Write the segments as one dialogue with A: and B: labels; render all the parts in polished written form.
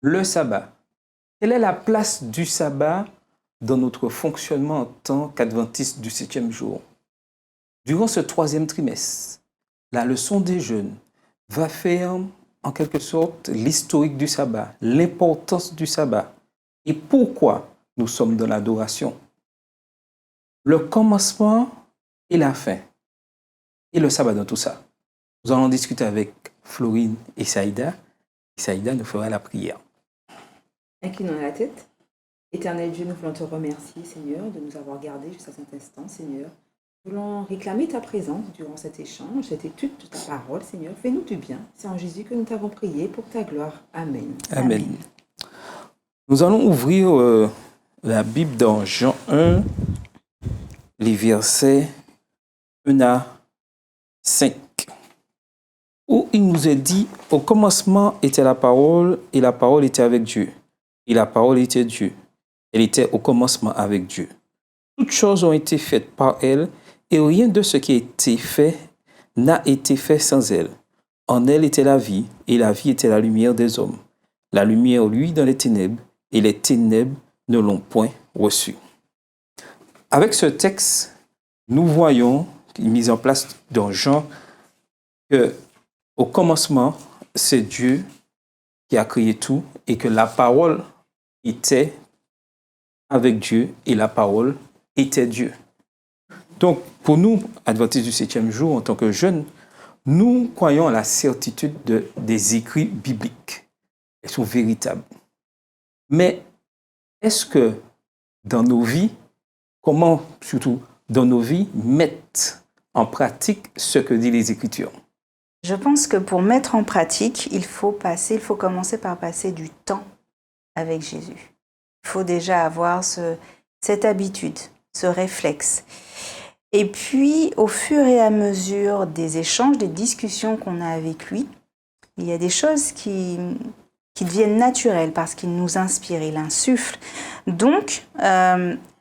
A: le sabbat. Quelle est la place du sabbat dans notre fonctionnement en tant qu'adventiste du 7e jour? Durant ce 3e trimestre, la leçon des jeunes va faire en quelque sorte l'historique du sabbat, l'importance du sabbat et pourquoi nous sommes dans l'adoration. Le commencement et la fin et le sabbat dans tout ça. Nous allons discuter avec Florine et Saïda. Et Saïda nous fera la prière.
B: Inclinons la tête. Éternel Dieu, nous voulons te remercier, Seigneur, de nous avoir gardés jusqu'à cet instant, Seigneur. Nous voulons réclamer ta présence durant cet échange, cette étude de ta parole, Seigneur. Fais-nous du bien. C'est en Jésus que nous t'avons prié pour ta gloire. Amen.
A: Amen. Amen. Nous allons ouvrir la Bible dans Jean 1, les versets 1 à 5, où il nous est dit, au commencement était la parole, et la parole était avec Dieu, et la parole était Dieu. Elle était au commencement avec Dieu. Toutes choses ont été faites par elle, et rien de ce qui a été fait n'a été fait sans elle. En elle était la vie, et la vie était la lumière des hommes. La lumière, lui, dans les ténèbres, et les ténèbres ne l'ont point reçue. Avec ce texte, nous voyons, mis en place dans Jean, que au commencement, c'est Dieu qui a créé tout, et que la parole était avec Dieu, et la parole était Dieu. Donc, pour nous, adventistes du 7e jour, en tant que jeunes, nous croyons à la certitude des écrits bibliques. Elles sont véritables. Mais est-ce que dans nos vies, comment, surtout dans nos vies, mettre en pratique ce que disent les Écritures?
C: Je pense que pour mettre en pratique, il faut commencer par passer du temps avec Jésus. Il faut déjà avoir cette habitude, ce réflexe. Et puis, au fur et à mesure des échanges, des discussions qu'on a avec lui, il y a des choses qui deviennent naturelles parce qu'il nous inspire, il insuffle. Donc,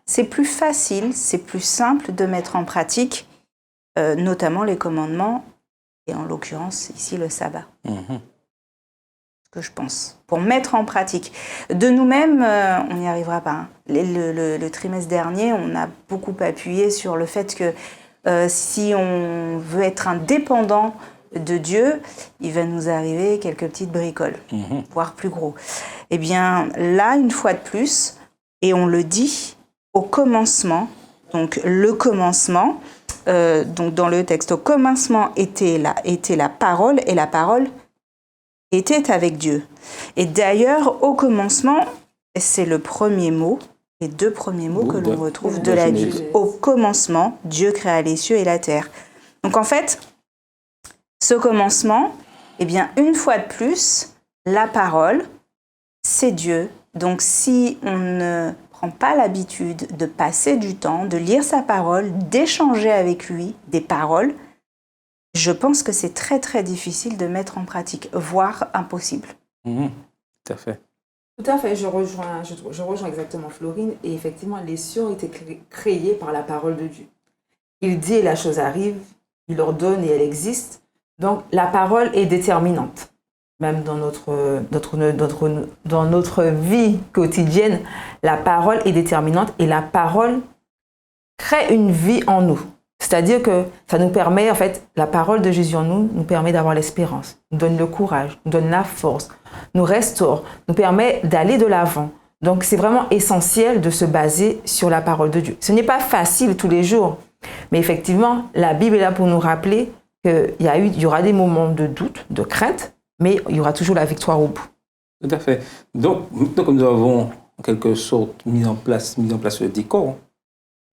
C: c'est plus facile, c'est plus simple de mettre en pratique, notamment les commandements, et en l'occurrence, ici, le sabbat. Ce que je pense. Pour mettre en pratique. De nous-mêmes, on n'y arrivera pas. Hein. Le trimestre dernier, on a beaucoup appuyé sur le fait que si on veut être indépendant de Dieu, il va nous arriver quelques petites bricoles, voire plus gros. Eh bien, là, une fois de plus, et on le dit, au commencement, donc le commencement, donc dans le texte, au commencement était la parole, et la parole était avec Dieu. Et d'ailleurs, au commencement, c'est le premier mot, les deux premiers mots que l'on retrouve de la Bible. Au commencement, Dieu créa les cieux et la terre. Donc en fait, ce commencement, eh bien, une fois de plus, la parole, c'est Dieu. Donc si on ne prend pas l'habitude de passer du temps, de lire sa parole, d'échanger avec lui des paroles, je pense que c'est très très difficile de mettre en pratique, voire impossible.
A: Tout à fait.
B: Tout à fait, je rejoins exactement Florine. Et effectivement, les cieux ont été créés par la parole de Dieu. Il dit et la chose arrive, il ordonne et elle existe. Donc la parole est déterminante. Même dans notre vie quotidienne, la parole est déterminante et la parole crée une vie en nous. C'est-à-dire que ça nous permet, en fait, la parole de Jésus en nous permet d'avoir l'espérance, nous donne le courage, nous donne la force, nous restaure, nous permet d'aller de l'avant. Donc c'est vraiment essentiel de se baser sur la parole de Dieu. Ce n'est pas facile tous les jours, mais effectivement, la Bible est là pour nous rappeler qu'il y aura des moments de doute, de crainte, mais il y aura toujours la victoire au bout.
A: Tout à fait. Donc, maintenant que nous avons en quelque sorte mis en place le décor,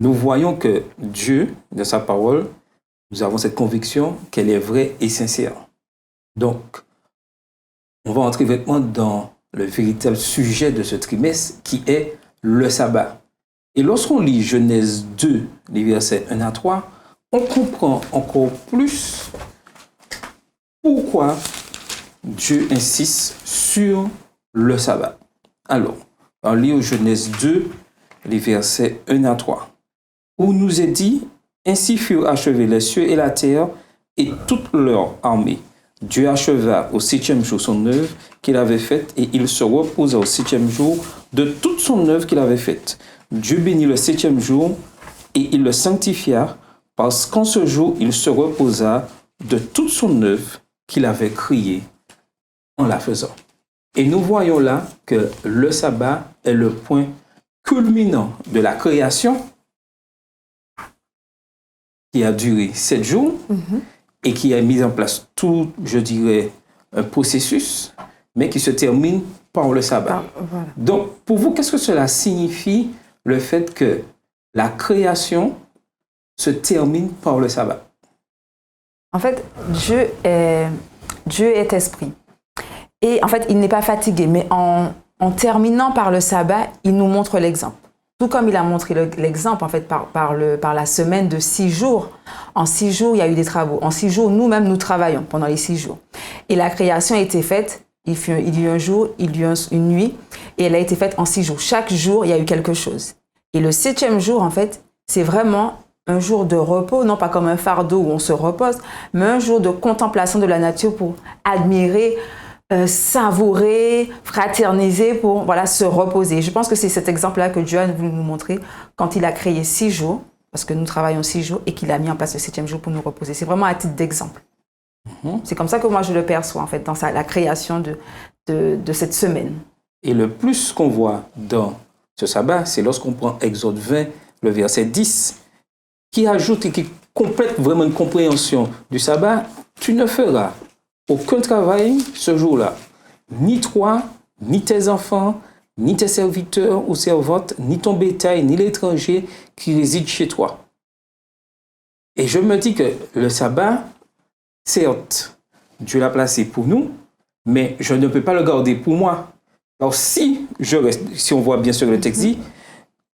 A: nous voyons que Dieu, dans sa parole, nous avons cette conviction qu'elle est vraie et sincère. Donc, on va entrer vraiment dans le véritable sujet de ce trimestre qui est le sabbat. Et lorsqu'on lit Genèse 2, les versets 1 à 3, on comprend encore plus pourquoi Dieu insiste sur le sabbat. Alors, on lit au Genèse 2, les versets 1 à 3, où nous est dit « Ainsi furent achevés les cieux et la terre et toute leur armée. Dieu acheva au 7e jour son œuvre qu'il avait faite et il se reposa au 7e jour de toute son œuvre qu'il avait faite. Dieu bénit le 7e jour et il le sanctifia parce qu'en ce jour, il se reposa de toute son œuvre qu'il avait créée en la faisant. Et nous voyons là que le sabbat est le point culminant de la création qui a duré 7 jours et qui a mis en place tout, je dirais, un processus, mais qui se termine par le sabbat.
B: Voilà.
A: Donc, pour vous, qu'est-ce que cela signifie, le fait que la création se termine par le sabbat?
B: En fait, Dieu est esprit. Et en fait, il n'est pas fatigué, mais en terminant par le sabbat, il nous montre l'exemple. Tout comme il a montré l'exemple, en fait, par la semaine de 6 jours. En 6 jours, il y a eu des travaux. En 6 jours, nous-mêmes, nous travaillons pendant les 6 jours. Et la création a été faite, il y a eu un jour, il y a eu une nuit, et elle a été faite en 6 jours. Chaque jour, il y a eu quelque chose. Et le 7e jour, en fait, c'est vraiment un jour de repos, non pas comme un fardeau où on se repose, mais un jour de contemplation de la nature pour admirer, savourer, fraterniser, pour se reposer. Je pense que c'est cet exemple-là que Dieu a voulu nous montrer quand il a créé 6 jours, parce que nous travaillons 6 jours, et qu'il a mis en place le 7e jour pour nous reposer. C'est vraiment à titre d'exemple. C'est comme ça que moi je le perçois, en fait, dans la création de cette semaine.
A: Et le plus qu'on voit dans ce sabbat, c'est lorsqu'on prend Exode 20, le verset 10, qui ajoute et qui complète vraiment une compréhension du sabbat. Tu ne feras aucun travail ce jour-là, ni toi, ni tes enfants, ni tes serviteurs ou servantes, ni ton bétail, ni l'étranger qui réside chez toi. Et je me dis que le sabbat, certes, Dieu l'a placé pour nous, mais je ne peux pas le garder pour moi. Alors si on voit bien sûr le texte dit,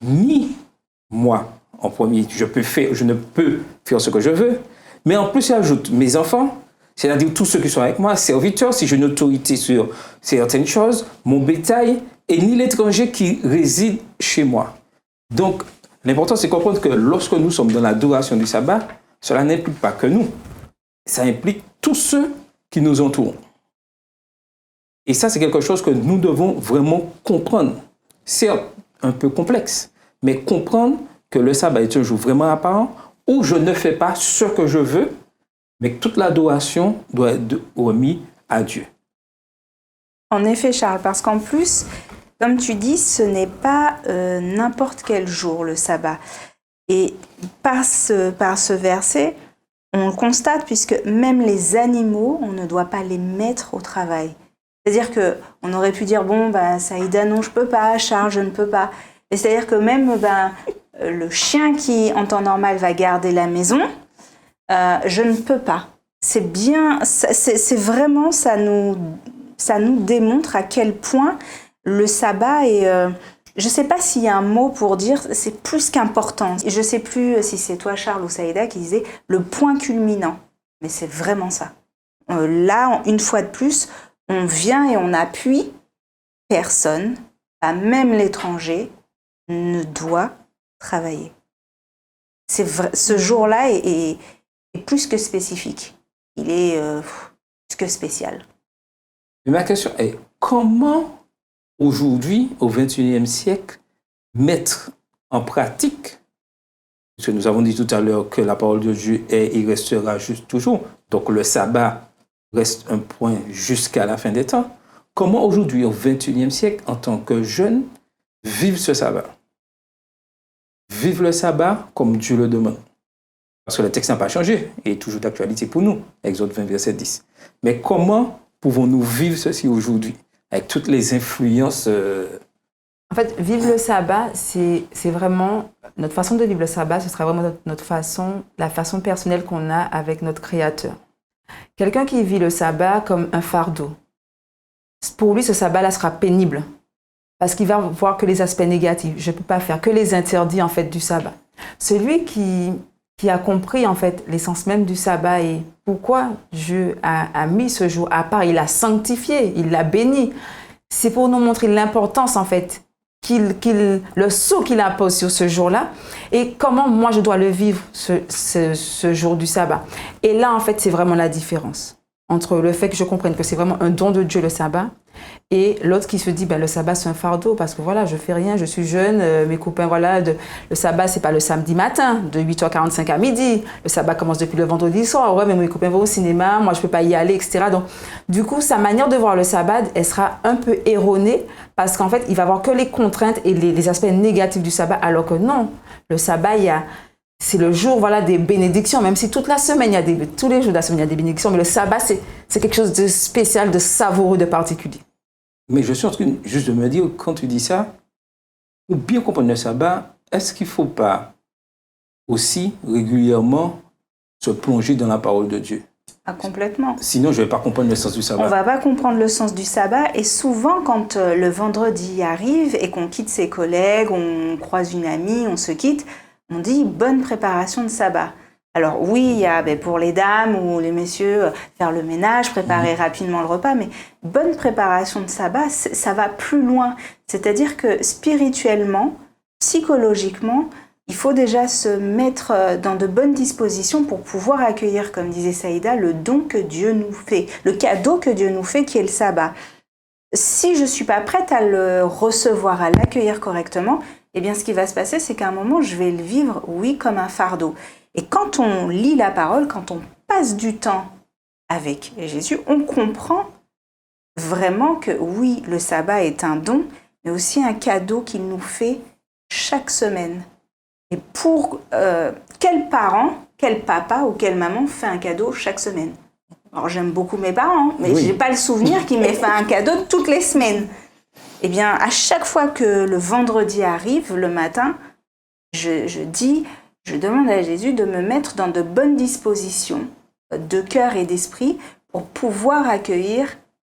A: ni moi en premier, je ne peux faire ce que je veux, mais en plus il ajoute mes enfants, c'est-à-dire tous ceux qui sont avec moi, serviteurs, si j'ai une autorité sur certaines choses, mon bétail, et ni l'étranger qui réside chez moi. Donc, l'important, c'est de comprendre que lorsque nous sommes dans l'adoration du sabbat, cela n'implique pas que nous. Ça implique tous ceux qui nous entourent. Et ça, c'est quelque chose que nous devons vraiment comprendre. Certes, un peu complexe, mais comprendre que le sabbat est un jour vraiment apparent où je ne fais pas ce que je veux, mais que toute l'adoration doit être remise à Dieu.
C: En effet, Charles, parce qu'en plus, comme tu dis, ce n'est pas n'importe quel jour, le sabbat. Et par ce verset, on le constate, puisque même les animaux, on ne doit pas les mettre au travail. C'est-à-dire qu'on aurait pu dire, Saïda, non, je ne peux pas, Charles, je ne peux pas. Et c'est-à-dire que même le chien qui, en temps normal, va garder la maison, je ne peux pas. C'est bien, c'est vraiment, ça nous démontre à quel point le sabbat est... je ne sais pas s'il y a un mot pour dire, c'est plus qu'important. Je ne sais plus si c'est toi, Charles, ou Saïda, qui disait le point culminant. Mais c'est vraiment ça. Là, une fois de plus, on vient et on appuie. Personne, pas même l'étranger, ne doit travailler. Ce jour-là est plus que spécifique. Il est plus que spécial.
A: Mais ma question est, comment aujourd'hui, au XXIe siècle, mettre en pratique, parce que nous avons dit tout à l'heure que la parole de Dieu est et restera juste toujours, donc le sabbat reste un point jusqu'à la fin des temps. Comment aujourd'hui, au XXIe siècle, en tant que jeunes, vivre ce sabbat? Vivre le sabbat comme Dieu le demande. Parce que le texte n'a pas changé, il est toujours d'actualité pour nous, Exode 20, verset 10. Mais comment pouvons-nous vivre ceci aujourd'hui, avec toutes les influences
B: En fait, vivre le sabbat, c'est vraiment... Notre façon de vivre le sabbat, ce sera vraiment la façon personnelle qu'on a avec notre Créateur. Quelqu'un qui vit le sabbat comme un fardeau, pour lui, ce sabbat-là sera pénible. Parce qu'il va voir que les aspects négatifs. Je ne peux pas faire que les interdits, en fait, du sabbat. Celui qui a compris, en fait, l'essence même du sabbat et pourquoi Dieu a mis ce jour à part, il l'a sanctifié, il l'a béni. C'est pour nous montrer l'importance, en fait, le sceau qu'il impose sur ce jour-là et comment moi je dois le vivre, ce jour du sabbat. Et là, en fait, c'est vraiment la différence entre le fait que je comprenne que c'est vraiment un don de Dieu, le sabbat, Et l'autre qui se dit, le sabbat c'est un fardeau parce que voilà, je fais rien, je suis jeune, mes copains, voilà, le sabbat c'est pas le samedi matin, de 8h45 à midi. Le sabbat commence depuis le vendredi soir. Ouais, mais mes copains vont au cinéma, moi je peux pas y aller, etc. Donc, du coup, sa manière de voir le sabbat, elle sera un peu erronée parce qu'en fait, il va voir que les contraintes et les aspects négatifs du sabbat, alors que non, le sabbat, c'est le jour voilà, des bénédictions, même si toute la semaine, tous les jours de la semaine, il y a des bénédictions, mais le sabbat, c'est quelque chose de spécial, de savoureux, de particulier.
A: Mais je suis en train juste de me dire, quand tu dis ça, pour bien comprendre le sabbat, est-ce qu'il ne faut pas aussi régulièrement se plonger dans la parole de Dieu?
C: Ah, complètement.
A: Sinon, je ne vais pas comprendre le sens du sabbat.
C: On ne va pas comprendre le sens du sabbat. Et souvent, quand le vendredi arrive et qu'on quitte ses collègues, on croise une amie, on se quitte, on dit bonne préparation de sabbat. Alors oui, il y a pour les dames ou les messieurs, faire le ménage, préparer rapidement le repas, mais bonne préparation de sabbat, ça va plus loin. C'est-à-dire que spirituellement, psychologiquement, il faut déjà se mettre dans de bonnes dispositions pour pouvoir accueillir, comme disait Saïda, le don que Dieu nous fait, le cadeau que Dieu nous fait qui est le sabbat. Si je ne suis pas prête à le recevoir, à l'accueillir correctement, eh bien ce qui va se passer, c'est qu'à un moment, je vais le vivre, oui, comme un fardeau. Et quand on lit la parole, quand on passe du temps avec Jésus, on comprend vraiment que oui, le sabbat est un don, mais aussi un cadeau qu'il nous fait chaque semaine. Et pour quel parent, quel papa ou quelle maman fait un cadeau chaque semaine? Alors j'aime beaucoup mes parents, mais je n'ai pas le souvenir qu'ils m'aient fait un cadeau toutes les semaines. Eh bien, à chaque fois que le vendredi arrive, le matin, je demande à Jésus de me mettre dans de bonnes dispositions de cœur et d'esprit pour pouvoir accueillir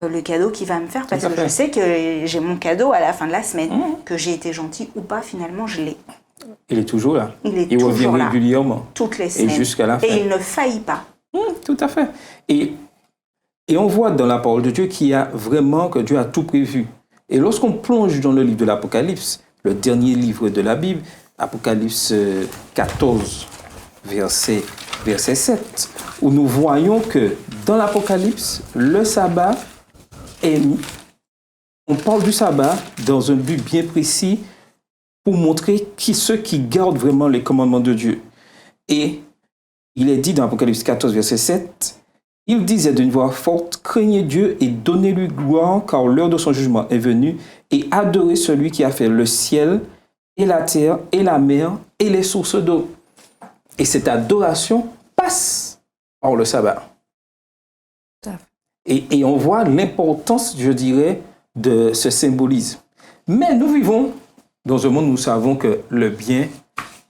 C: le cadeau qu'il va me faire, parce que je sais que j'ai mon cadeau à la fin de la semaine. Que j'ai été gentil ou pas, finalement, je l'ai.
A: Il est toujours là.
C: Il
A: revient régulièrement.
C: Toutes les semaines.
A: Et jusqu'à la fin.
C: Et il ne faillit pas.
A: Tout à fait. Et on voit dans la parole de Dieu qu'il y a vraiment, que Dieu a tout prévu. Et lorsqu'on plonge dans le livre de l'Apocalypse, le dernier livre de la Bible, Apocalypse 14, verset 7, où nous voyons que dans l'Apocalypse, le sabbat est mis. On parle du sabbat dans un but bien précis pour montrer ceux qui gardent vraiment les commandements de Dieu. Et il est dit dans Apocalypse 14, verset 7, il disait d'une voix forte, craignez Dieu et donnez-lui gloire, car l'heure de son jugement est venue, et adorez celui qui a fait le ciel et la terre et la mer et les sources d'eau. Et cette adoration passe par le sabbat. Et on voit l'importance, je dirais, de ce symbolisme. Mais nous vivons dans un monde où nous savons que le bien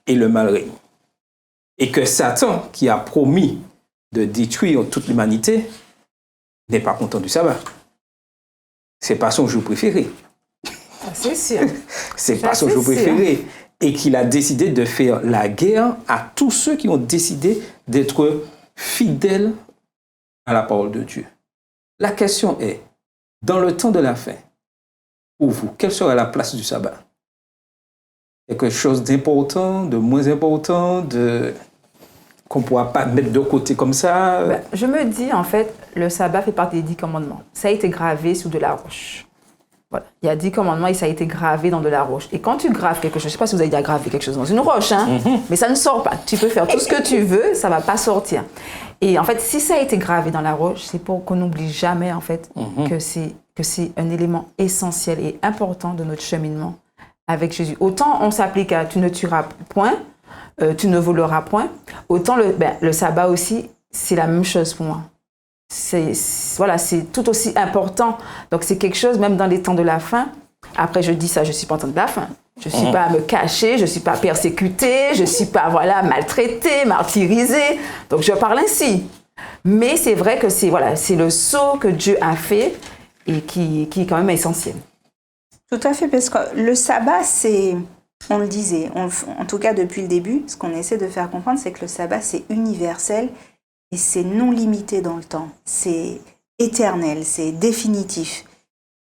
A: et le mal règnent. Et que Satan, qui a promis de détruire toute l'humanité, n'est pas content du sabbat. C'est pas son jour préféré.
B: C'est sûr.
A: C'est pas son jour préféré. Et qu'il a décidé de faire la guerre à tous ceux qui ont décidé d'être fidèles à la parole de Dieu. La question est, dans le temps de la fin, pour vous, quelle sera la place du sabbat? Quelque chose d'important, de moins important, qu'on ne pourra pas mettre de côté comme ça?
B: Je me dis, en fait, le sabbat fait partie des 10 commandements. Ça a été gravé sous de la roche. Voilà. Il y a 10 commandements et ça a été gravé dans de la roche. Et quand tu graves quelque chose, je ne sais pas si vous avez déjà gravé quelque chose dans une roche, mais ça ne sort pas. Tu peux faire tout ce que tu veux, ça ne va pas sortir. Et en fait, si ça a été gravé dans la roche, c'est pour qu'on n'oublie jamais, en fait, que c'est un élément essentiel et important de notre cheminement avec Jésus. Autant on s'applique à « tu ne tueras point », tu ne voleras point. Autant le sabbat aussi, c'est la même chose pour moi. C'est tout aussi important. Donc c'est quelque chose, même dans les temps de la fin. Après, je dis ça, je ne suis pas en temps de la fin. Je ne suis pas à me cacher, je ne suis pas persécutée, je ne suis pas maltraitée, martyrisée. Donc je parle ainsi. Mais c'est vrai que c'est le saut que Dieu a fait et qui est quand même essentiel.
C: Tout à fait, parce que le sabbat, on le disait, en tout cas depuis le début, ce qu'on essaie de faire comprendre, c'est que le sabbat, c'est universel et c'est non limité dans le temps. C'est éternel, c'est définitif.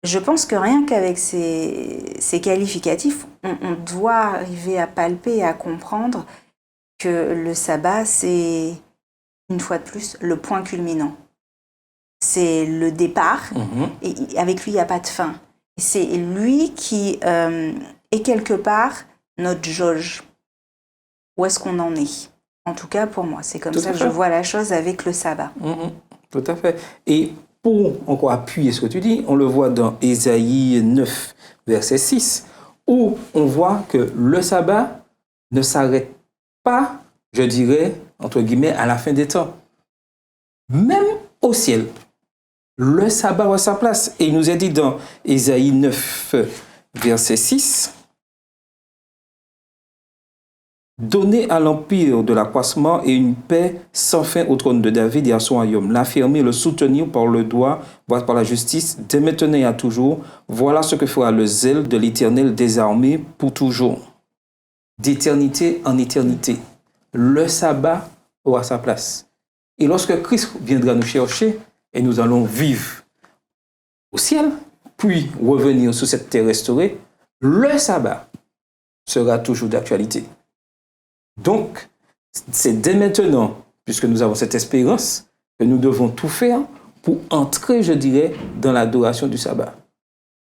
C: Je pense que rien qu'avec ces qualificatifs, on doit arriver à palper et à comprendre que le sabbat, c'est, une fois de plus, le point culminant. c'est le départ, et avec lui, il n'y a pas de fin. C'est lui qui est quelque part notre jauge. Où est-ce qu'on en est? En tout cas, pour moi, c'est comme ça que je vois la chose avec le sabbat.
A: Tout à fait. Et pour encore appuyer ce que tu dis, on le voit dans Ésaïe 9, verset 6, où on voit que le sabbat ne s'arrête pas, je dirais, entre guillemets, à la fin des temps. Même au ciel, le sabbat a sa place. Et il nous est dit dans Ésaïe 9, verset 6, « Donnez à l'empire de l'accroissement et une paix sans fin au trône de David et à son royaume. L'affirmer, le soutenir par le droit, voire par la justice, dès maintenant et à toujours. Voilà ce que fera le zèle de l'Éternel des armées pour toujours. » D'éternité en éternité, le sabbat aura sa place. Et lorsque Christ viendra nous chercher, et nous allons vivre au ciel, puis revenir sur cette terre restaurée, le sabbat sera toujours d'actualité. Donc, c'est dès maintenant, puisque nous avons cette espérance, que nous devons tout faire pour entrer, je dirais, dans l'adoration du sabbat.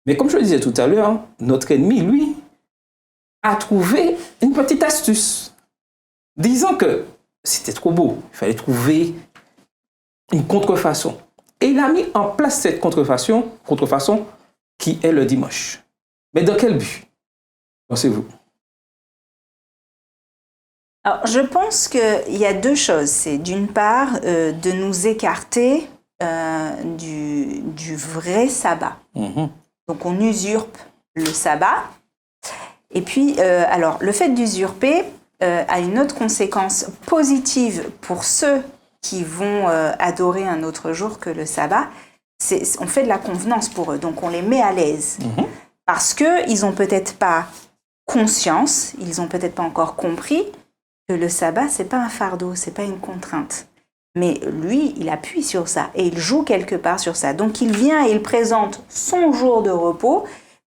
A: Mais comme je le disais tout à l'heure, notre ennemi, lui, a trouvé une petite astuce. Disons que c'était trop beau, il fallait trouver une contrefaçon. Et il a mis en place cette contrefaçon qui est le dimanche. Mais dans quel but, pensez-vous?
C: Alors, je pense qu'il y a deux choses. C'est d'une part de nous écarter du vrai sabbat. Donc, on usurpe le sabbat. Et puis, alors, le fait d'usurper a une autre conséquence positive pour ceux qui vont adorer un autre jour que le sabbat. On fait de la convenance pour eux, donc on les met à l'aise. Parce qu'ils n'ont peut-être pas conscience, ils n'ont peut-être pas encore compris que le sabbat, ce n'est pas un fardeau, ce n'est pas une contrainte. Mais lui, il appuie sur ça et il joue quelque part sur ça. Donc il vient et il présente son jour de repos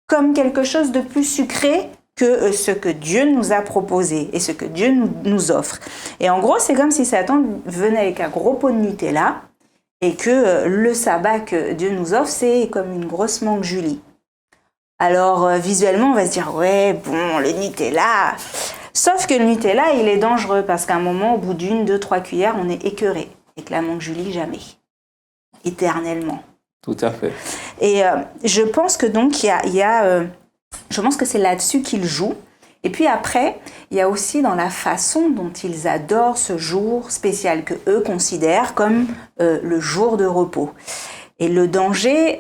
C: comme quelque chose de plus sucré que ce que Dieu nous a proposé et ce que Dieu nous offre. Et en gros, c'est comme si Satan venait avec un gros pot de Nutella et que le sabbat que Dieu nous offre, c'est comme une grosse mangue Julie. Alors, visuellement, on va se dire, ouais, bon, le Nutella. Sauf que le Nutella, il est dangereux parce qu'à un moment, au bout d'une, 2, 3 cuillères, on est écœuré. Et que la mangue Julie, jamais. Éternellement.
A: Tout à fait.
C: Et je pense que donc, je pense que c'est là-dessus qu'ils jouent. Et puis après, il y a aussi dans la façon dont ils adorent ce jour spécial que eux considèrent comme le jour de repos. Et le danger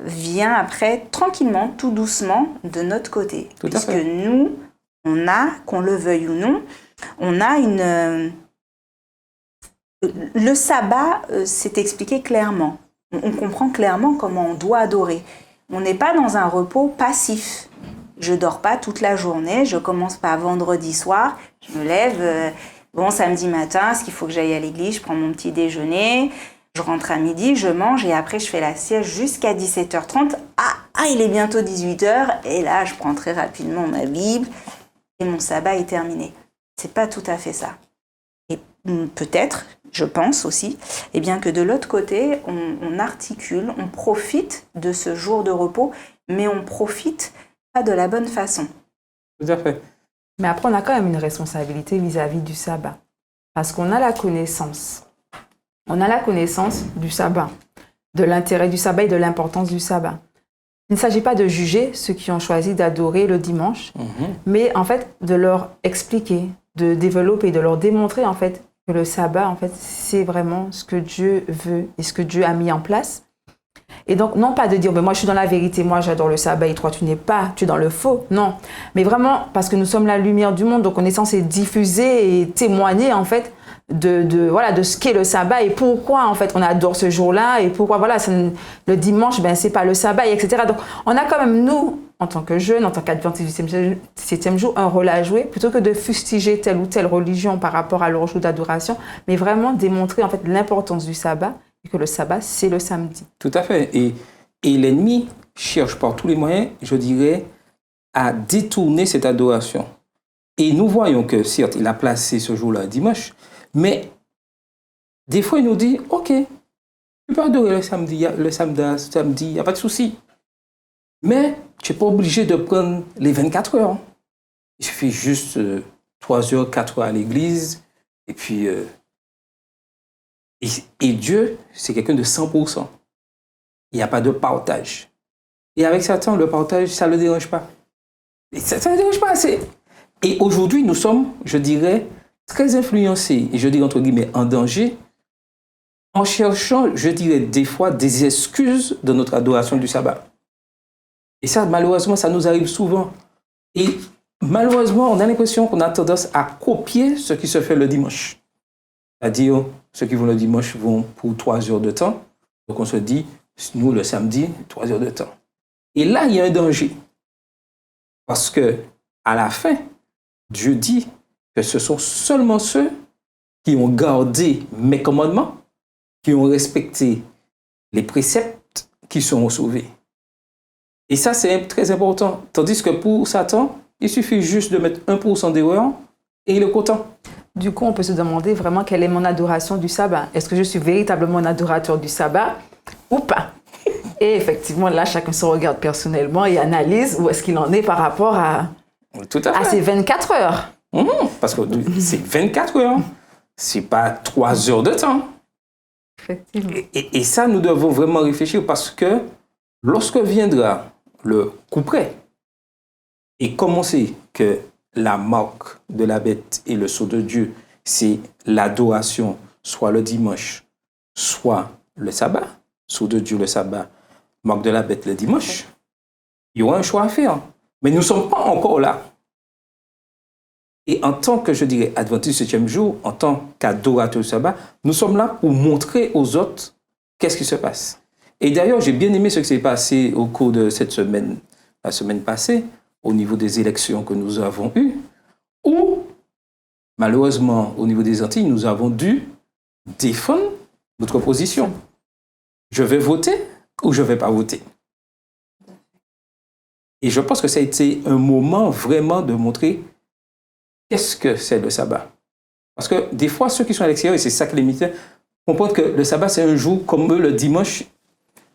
C: vient après tranquillement, tout doucement, de notre côté. Puisque nous, on a, qu'on le veuille ou non, on a une... Le sabbat, c'est expliqué clairement. On comprend clairement comment on doit adorer. On n'est pas dans un repos passif. Je dors pas toute la journée, je commence pas vendredi soir, je me lève, samedi matin, est-ce qu'il faut que j'aille à l'église, je prends mon petit déjeuner, je rentre à midi, je mange et après je fais la sieste jusqu'à 17h30. Ah, il est bientôt 18h et là je prends très rapidement ma Bible et mon sabbat est terminé. C'est pas tout à fait ça. Et peut-être, je pense aussi, eh bien que de l'autre côté, on articule, on profite de ce jour de repos, mais on profite pas de la bonne façon.
A: Tout à fait.
B: Mais après, on a quand même une responsabilité vis-à-vis du sabbat. Parce qu'on a la connaissance. On a la connaissance du sabbat, de l'intérêt du sabbat et de l'importance du sabbat. Il ne s'agit pas de juger ceux qui ont choisi d'adorer le dimanche, mais en fait de leur expliquer, de développer, de leur démontrer en fait que le sabbat, en fait, c'est vraiment ce que Dieu veut et ce que Dieu a mis en place. Et donc, non pas de dire, moi je suis dans la vérité, moi j'adore le sabbat et toi tu n'es pas, tu es dans le faux. Non, mais vraiment parce que nous sommes la lumière du monde, donc on est censé diffuser et témoigner en fait de ce qu'est le sabbat et pourquoi en fait on adore ce jour-là et pourquoi le dimanche, c'est pas le sabbat, etc. Donc on a quand même nous, en tant que jeunes, en tant qu'adventistes du 7e jour, un rôle à jouer plutôt que de fustiger telle ou telle religion par rapport à leur jour d'adoration, mais vraiment démontrer en fait l'importance du sabbat. Et que le sabbat, c'est le samedi.
A: Tout à fait. Et l'ennemi cherche par tous les moyens, je dirais, à détourner cette adoration. Et nous voyons que, certes, il a placé ce jour-là dimanche, mais des fois, il nous dit, OK, Tu peux adorer le samedi, il n'y a pas de souci. Mais tu n'es pas obligé de prendre les 24 heures. Il suffit juste 3 heures, 4 heures à l'église. Et puis, et Dieu, c'est quelqu'un de 100%. Il n'y a pas de partage. Et avec Satan, le partage, ça ne le dérange pas. Ça ne le dérange pas assez. Et aujourd'hui, nous sommes, je dirais, très influencés, et je dis entre guillemets en danger, en cherchant, je dirais, des fois, des excuses de notre adoration du sabbat. Et ça, malheureusement, ça nous arrive souvent. Et malheureusement, on a l'impression qu'on a tendance à copier ce qui se fait le dimanche. C'est-à-dire, ceux qui vont le dimanche vont pour 3 heures de temps. Donc on se dit, nous, le samedi, 3 heures de temps. Et là, il y a un danger. Parce que, à la fin, Dieu dit que ce sont seulement ceux qui ont gardé mes commandements, qui ont respecté les préceptes, qui seront sauvés. Et ça, c'est très important. Tandis que pour Satan, il suffit juste de mettre 1% d'erreur et il est content.
B: Du coup, on peut se demander vraiment quelle est mon adoration du sabbat. Est-ce que je suis véritablement un adorateur du sabbat ou pas? Et effectivement, là, chacun se regarde personnellement et analyse où est-ce qu'il en est par rapport à ces 24 heures.
A: Parce que c'est 24 heures. C'est pas 3 heures de temps.
B: Effectivement.
A: Et ça, nous devons vraiment réfléchir parce que lorsque viendra le coup près, et comme on sait que la marque de la bête et le sceau de Dieu, c'est l'adoration, soit le dimanche, soit le sabbat, sceau de Dieu le sabbat, marque de la bête le dimanche, il y aura un choix à faire. Mais nous ne sommes pas encore là. Et en tant que, je dirais, adventiste du 7e jour, en tant qu'adorateur du sabbat, nous sommes là pour montrer aux autres qu'est-ce qui se passe. Et d'ailleurs, j'ai bien aimé ce qui s'est passé au cours de cette semaine, la semaine passée, au niveau des élections que nous avons eues, où, malheureusement, au niveau des Antilles, nous avons dû défendre notre position. Je vais voter ou je ne vais pas voter. Et je pense que ça a été un moment vraiment de montrer qu'est-ce que c'est le sabbat. Parce que des fois, ceux qui sont à l'extérieur, et c'est ça que les militaires comprennent que le sabbat, c'est un jour comme eux, le dimanche.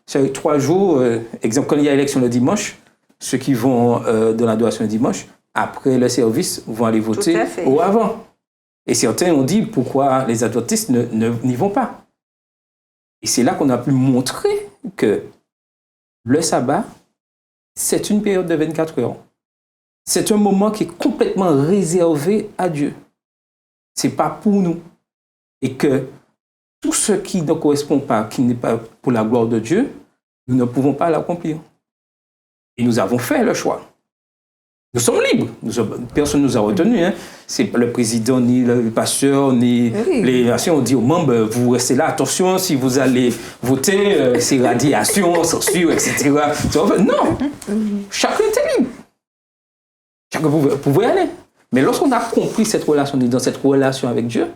A: C'est 3 jours, exemple, quand il y a élection le dimanche, ceux qui vont dans l'adoration le dimanche, après le service, vont aller voter ou avant. Et certains ont dit pourquoi les adventistes n'y vont pas. Et c'est là qu'on a pu montrer que le sabbat, c'est une période de 24 heures. C'est un moment qui est complètement réservé à Dieu. Ce n'est pas pour nous. Et que tout ce qui ne correspond pas, qui n'est pas pour la gloire de Dieu, nous ne pouvons pas l'accomplir. Et nous avons fait le choix. Nous sommes libres. Personne ne nous a retenus. Hein. C'est pas le président, ni le pasteur, ni les nations. On dit aux membres, vous restez là, attention, si vous allez voter, c'est radiation, censure, etc. Non. Chacun était libre. Chacun pouvait aller. Mais lorsqu'on a compris cette relation, on est dans cette relation avec Dieu,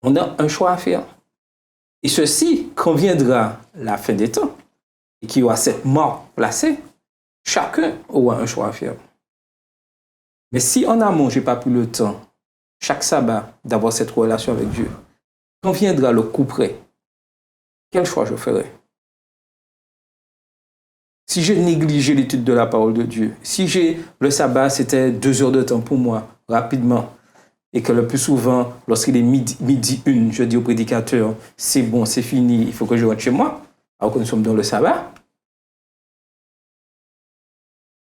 A: on a un choix à faire. Et ceci, quand viendra la fin des temps, et qu'il y aura cette mort placée, chacun aura un choix à faire. Mais si en amont, je n'ai pas pris le temps, chaque sabbat, d'avoir cette relation avec Dieu, quand viendra le coup près, quel choix je ferai? Si j'ai négligé l'étude de la parole de Dieu, si le sabbat, c'était 2 heures de temps pour moi, rapidement, et que le plus souvent, lorsqu'il est midi 1, je dis au prédicateur, c'est bon, c'est fini, il faut que je rentre chez moi, alors que nous sommes dans le sabbat.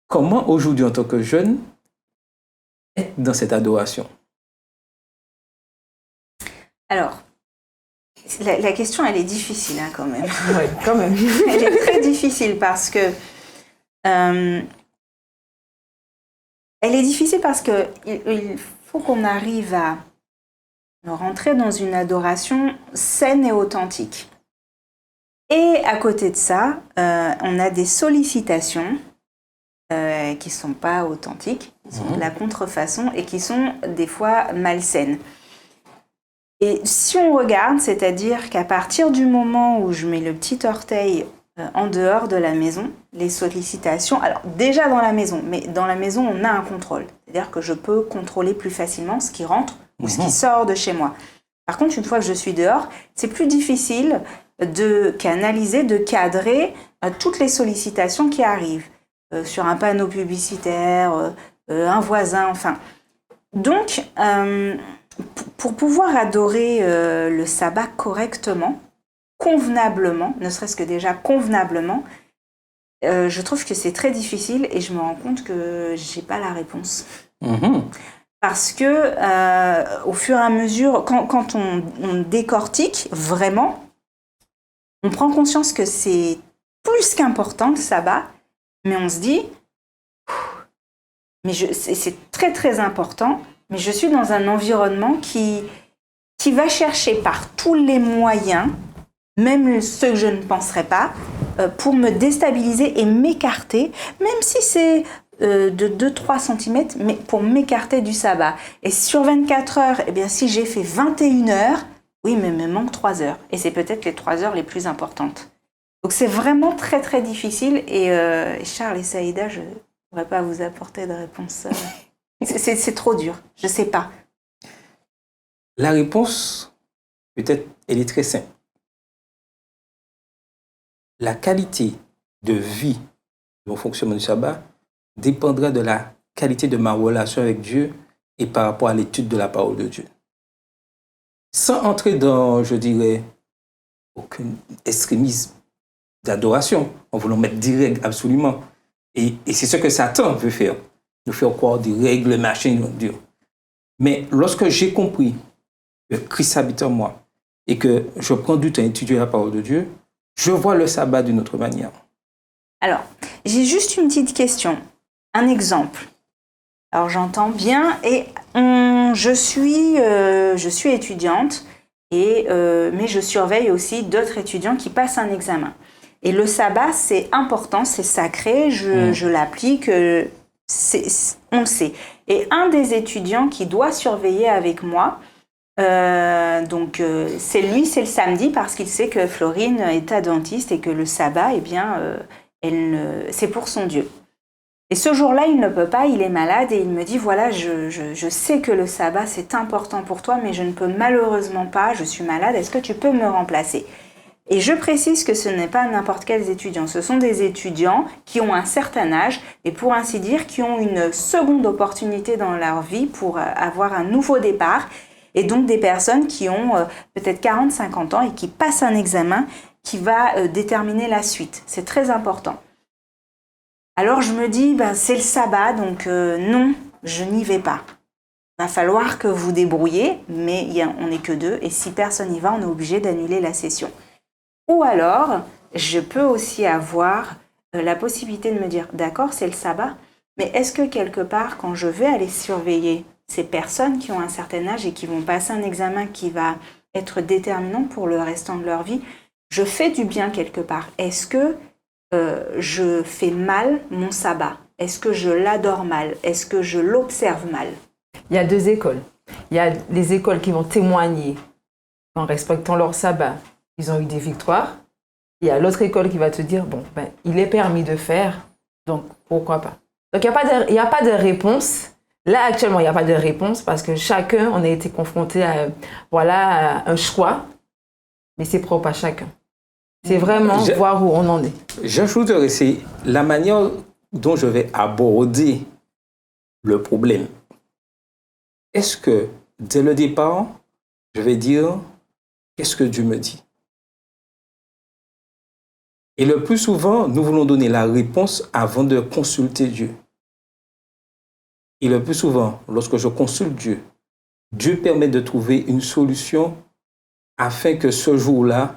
A: Comment aujourd'hui, en tant que jeune, être dans cette adoration?
C: Alors, la question, elle est difficile hein, quand même.
B: Oui, quand même.
C: Elle est très difficile parce que... elle est difficile parce qu'il faut qu'on arrive à rentrer dans une adoration saine et authentique. Et à côté de ça, on a des sollicitations qui ne sont pas authentiques, qui sont de la contrefaçon et qui sont des fois malsaines. Et si on regarde, c'est-à-dire qu'à partir du moment où je mets le petit orteil en dehors de la maison, les sollicitations, alors déjà dans la maison, mais dans la maison, on a un contrôle. C'est-à-dire que je peux contrôler plus facilement ce qui rentre ou ce qui sort de chez moi. Par contre, une fois que je suis dehors, c'est plus difficile de canaliser, de cadrer toutes les sollicitations qui arrivent sur un panneau publicitaire, un voisin, enfin. Donc, pour pouvoir adorer le sabbat correctement, convenablement, ne serait-ce que déjà convenablement, je trouve que c'est très difficile et je me rends compte que j'ai pas la réponse. Parce que au fur et à mesure, quand on décortique vraiment, on prend conscience que c'est plus qu'important le sabbat, mais on se dit, mais c'est très très important, mais je suis dans un environnement qui va chercher par tous les moyens, même ceux que je ne penserais pas, pour me déstabiliser et m'écarter, même si c'est de 2-3 cm, mais pour m'écarter du sabbat. Et sur 24 heures, eh bien, si j'ai fait 21 heures, oui, mais il me manque 3 heures. Et c'est peut-être les 3 heures les plus importantes. Donc c'est vraiment très très difficile. Et Charles et Saïda, je ne pourrais pas vous apporter de réponse. C'est trop dur, je ne sais pas.
A: La réponse, peut-être, elle est très simple. La qualité de vie de mon fonctionnement du sabbat dépendra de la qualité de ma relation avec Dieu et par rapport à l'étude de la parole de Dieu. Sans entrer dans, je dirais, aucun extrémisme d'adoration, en voulant mettre des règles absolument. Et c'est ce que Satan veut faire, nous faire croire des règles, machin, Dieu. Mais lorsque j'ai compris que Christ habite en moi et que je prends du temps à étudier la parole de Dieu, je vois le sabbat d'une autre manière.
C: Alors, j'ai juste une petite question, un exemple. Alors, j'entends bien et je suis étudiante, mais je surveille aussi d'autres étudiants qui passent un examen. Et le sabbat, c'est important, c'est sacré, je l'applique, on le sait. Et un des étudiants qui doit surveiller avec moi, c'est le samedi parce qu'il sait que Florine est adventiste et que le sabbat, eh bien, c'est pour son Dieu. Et ce jour-là, il ne peut pas, il est malade et il me dit, voilà, je sais que le sabbat, c'est important pour toi, mais je ne peux malheureusement pas, je suis malade, est-ce que tu peux me remplacer ? Et je précise que ce n'est pas n'importe quels étudiants, ce sont des étudiants qui ont un certain âge et pour ainsi dire, qui ont une seconde opportunité dans leur vie pour avoir un nouveau départ. Et donc des personnes qui ont peut-être 40-50 ans et qui passent un examen qui va déterminer la suite. C'est très important. Alors je me dis, c'est le sabbat, donc non, je n'y vais pas. Il va falloir que vous débrouillez, mais on n'est que 2, et si personne n'y va, on est obligé d'annuler la session. Ou alors, je peux aussi avoir la possibilité de me dire, d'accord, c'est le sabbat, mais est-ce que quelque part, quand je vais aller surveiller ces personnes qui ont un certain âge et qui vont passer un examen qui va être déterminant pour le restant de leur vie, je fais du bien quelque part. Est-ce que je fais mal mon sabbat? Est-ce que je l'adore mal? Est-ce que je l'observe mal?
B: Il y a 2 écoles. Il y a les écoles qui vont témoigner en respectant leur sabbat. Ils ont eu des victoires. Il y a l'autre école qui va te dire, il est permis de faire, donc pourquoi pas? Donc il n'y a pas de réponse. Là, actuellement, il n'y a pas de réponse parce que chacun, on a été confronté à un choix, mais c'est propre à chacun. C'est vraiment voir où on en est.
A: J'ajouterais, c'est la manière dont je vais aborder le problème. Est-ce que, dès le départ, je vais dire, qu'est-ce que Dieu me dit? Et le plus souvent, nous voulons donner la réponse avant de consulter Dieu. Et le plus souvent, lorsque je consulte Dieu, Dieu permet de trouver une solution afin que ce jour-là,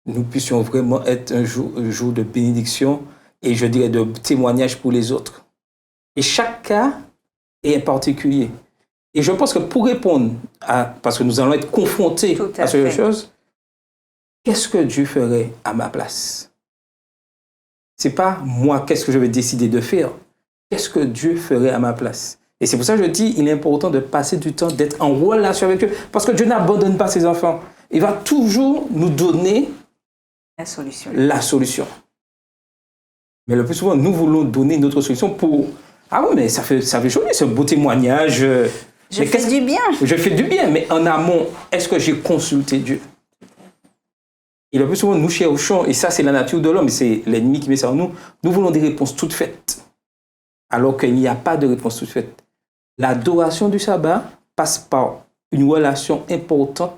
A: nous puissions vraiment être un jour de bénédiction et je dirais de témoignage pour les autres. Et chaque cas est particulier. Et je pense que pour répondre parce que nous allons être confrontés à ces choses, qu'est-ce que Dieu ferait à ma place? C'est pas moi, qu'est-ce que je vais décider de faire? Qu'est-ce que Dieu ferait à ma place? Et c'est pour ça que je dis, il est important de passer du temps, d'être en relation avec Dieu. Parce que Dieu n'abandonne pas ses enfants. Il va toujours nous donner la solution. Mais le plus souvent, nous voulons donner notre solution pour... Ah oui, mais ça fait joli, c'est un beau témoignage.
C: Je fais du bien.
A: Je fais du bien, mais en amont, est-ce que j'ai consulté Dieu? Et le plus souvent, nous cherchons, et ça c'est la nature de l'homme, c'est l'ennemi qui met ça en nous, nous voulons des réponses toutes faites, alors qu'il n'y a pas de réponse toute faite. L'adoration du sabbat passe par une relation importante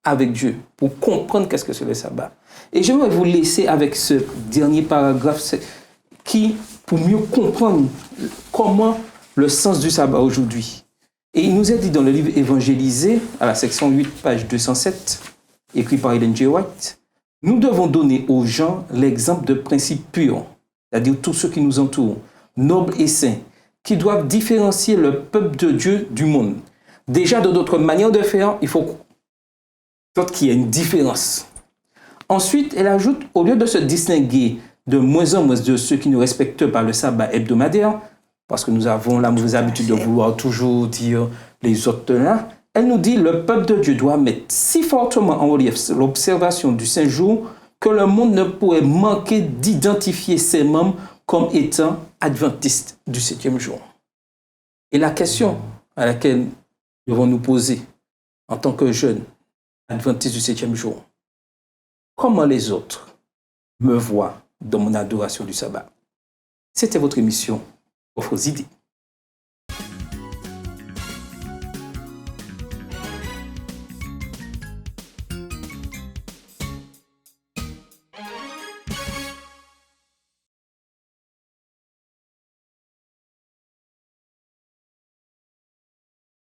A: avec Dieu, pour comprendre qu'est-ce que c'est le sabbat. Et j'aimerais vous laisser avec ce dernier paragraphe qui, pour mieux comprendre comment le sens du sabbat aujourd'hui. Et il nous est dit dans le livre Évangélisé, à la section 8, page 207, écrit par Ellen G. White, nous devons donner aux gens l'exemple de principes purs, c'est-à-dire tous ceux qui nous entourent, nobles et saints, qui doivent différencier le peuple de Dieu du monde. Déjà, de notre manière de faire, il faut qu'il y ait une différence. Ensuite, elle ajoute, au lieu de se distinguer de moins en moins de ceux qui ne respectent pas le sabbat hebdomadaire, parce que nous avons la mauvaise habitude de vouloir toujours dire les autres là, elle nous dit le peuple de Dieu doit mettre si fortement en relief l'observation du Saint jour que le monde ne pourrait manquer d'identifier ses membres comme étant adventistes du 7e jour. Et la question à laquelle nous devons nous poser en tant que jeunes adventistes du 7e jour, comment les autres me voient dans mon adoration du sabbat? C'était votre émission Offres idées.